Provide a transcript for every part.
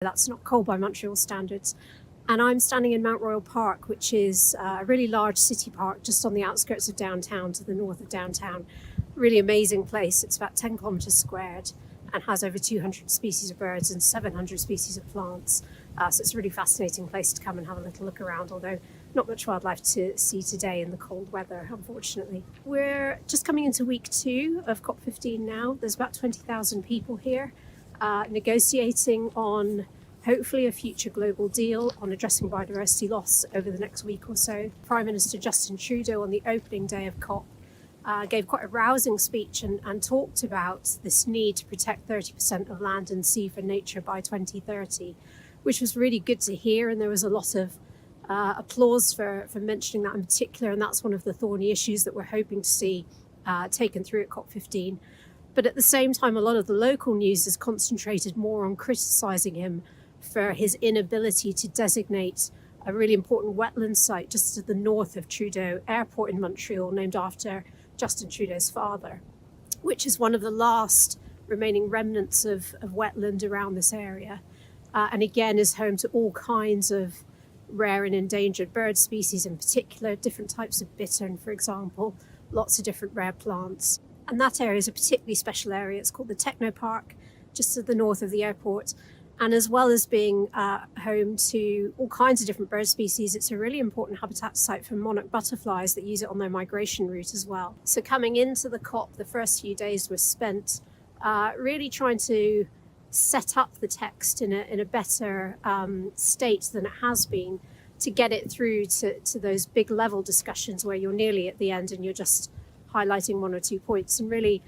That's not cold by Montreal standards. And I'm standing in Mount Royal Park, which is a really large city park just on the outskirts of downtown, to the north of downtown. Really amazing place. It's about 10 kilometres squared and has over 200 species of birds and 700 species of plants. So it's a really fascinating place to come and have a little look around, although not much wildlife to see today in the cold weather, unfortunately. We're just coming into week 2 of COP15 now. There's about 20,000 people here negotiating on hopefully a future global deal on addressing biodiversity loss over the next week or so. Prime Minister Justin Trudeau on the opening day of COP gave quite a rousing speech and talked about this need to protect 30% of land and sea for nature by 2030, which was really good to hear, and there was a lot of applause for mentioning that in particular, and that's one of the thorny issues that we're hoping to see taken through at COP15. But at the same time, a lot of the local news is concentrated more on criticising him for his inability to designate a really important wetland site just to the north of Trudeau Airport in Montreal, named after Justin Trudeau's father, which is one of the last remaining remnants of wetland around this area. And again, is home to all kinds of rare and endangered bird species, in particular, different types of bittern, for example, lots of different rare plants. And that area is a particularly special area. It's called the Techno Park, just to the north of the airport. And as well as being home to all kinds of different bird species, it's a really important habitat site for monarch butterflies that use it on their migration route as well. So coming into the COP, the first few days were spent really trying to set up the text in a better state than it has been, to get it through to those big level discussions where you're nearly at the end and you're just highlighting one or two points. And really,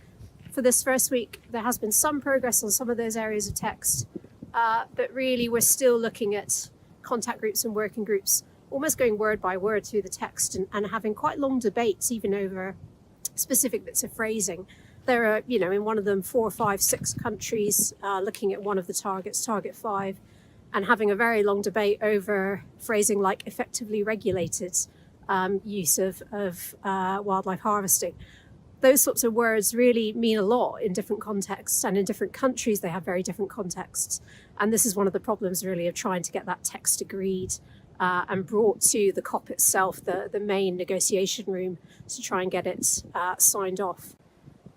for this first week, there has been some progress on some of those areas of text, but really we're still looking at contact groups and working groups, almost going word by word through the text and having quite long debates even over specific bits of phrasing. There are, in one of them, 4, 5, 6 countries looking at one of the targets, target 5, and having a very long debate over phrasing like effectively regulated use of wildlife harvesting. Those sorts of words really mean a lot in different contexts, and in different countries they have very different contexts. And this is one of the problems really of trying to get that text agreed and brought to the COP itself, the main negotiation room, to try and get it signed off.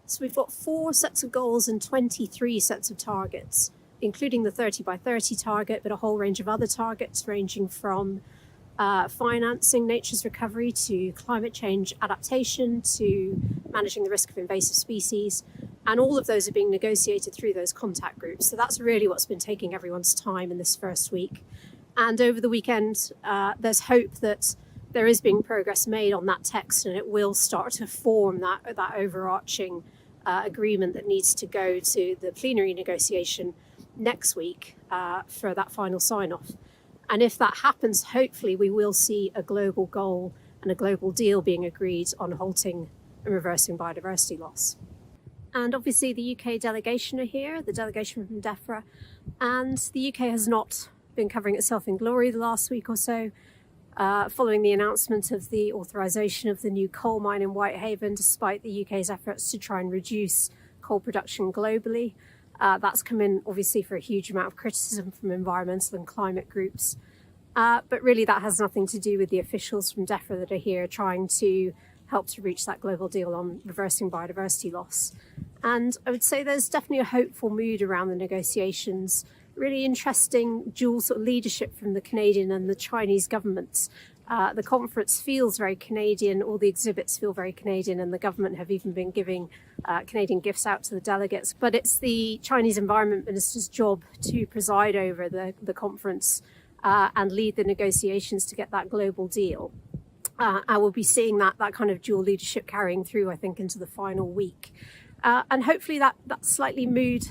So we've got 4 sets of goals and 23 sets of targets, including the 30 by 30 target, but a whole range of other targets ranging from financing nature's recovery to climate change adaptation to managing the risk of invasive species. And all of those are being negotiated through those contact groups. So that's really what's been taking everyone's time in this first week. And over the weekend, there's hope that there is being progress made on that text, and it will start to form that overarching agreement that needs to go to the plenary negotiation next week for that final sign-off. And if that happens, hopefully we will see a global goal and a global deal being agreed on halting and reversing biodiversity loss. And obviously the UK delegation are here, the delegation from DEFRA, and the UK has not been covering itself in glory the last week or so, following the announcement of the authorisation of the new coal mine in Whitehaven, despite the UK's efforts to try and reduce coal production globally. That's come in obviously for a huge amount of criticism from environmental and climate groups. But really that has nothing to do with the officials from DEFRA that are here trying to help to reach that global deal on reversing biodiversity loss. And I would say there's definitely a hopeful mood around the negotiations. Really interesting dual sort of leadership from the Canadian and the Chinese governments. The conference feels very Canadian, all the exhibits feel very Canadian, and the government have even been giving Canadian gifts out to the delegates. But it's the Chinese Environment Minister's job to preside over the conference and lead the negotiations to get that global deal. And we'll be seeing that kind of dual leadership carrying through, I think, into the final week. And hopefully that slight mood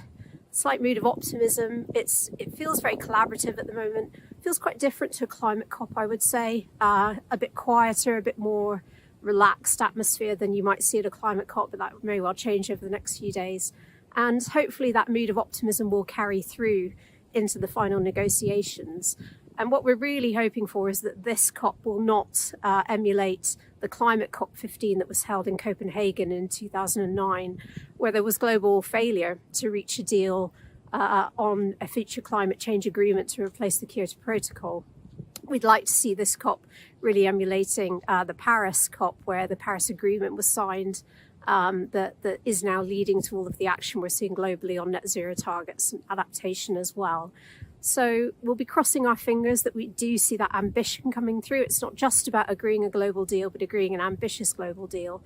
of optimism. It feels very collaborative at the moment. Feels quite different to a climate COP, I would say. A bit quieter, a bit more relaxed atmosphere than you might see at a climate COP, but that may well change over the next few days. And hopefully that mood of optimism will carry through into the final negotiations. And what we're really hoping for is that this COP will not emulate the climate COP15 that was held in Copenhagen in 2009, where there was global failure to reach a deal on a future climate change agreement to replace the Kyoto Protocol. We'd like to see this COP really emulating the Paris COP, where the Paris Agreement was signed, that is now leading to all of the action we're seeing globally on net zero targets and adaptation as well. So we'll be crossing our fingers that we do see that ambition coming through. It's not just about agreeing a global deal, but agreeing an ambitious global deal.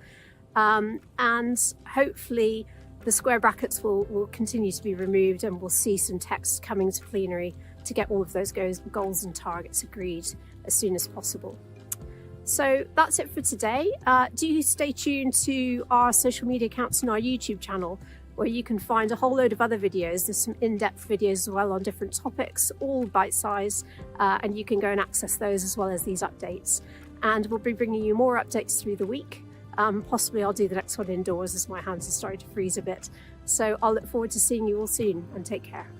And hopefully the square brackets will continue to be removed, and we'll see some text coming to plenary to get all of those goals and targets agreed as soon as possible. So that's it for today. Do stay tuned to our social media accounts and our YouTube channel, where you can find a whole load of other videos. There's some in-depth videos as well on different topics, all bite-sized, and you can go and access those as well as these updates. And we'll be bringing you more updates through the week. Possibly I'll do the next one indoors as my hands are starting to freeze a bit. So I'll look forward to seeing you all soon, and take care.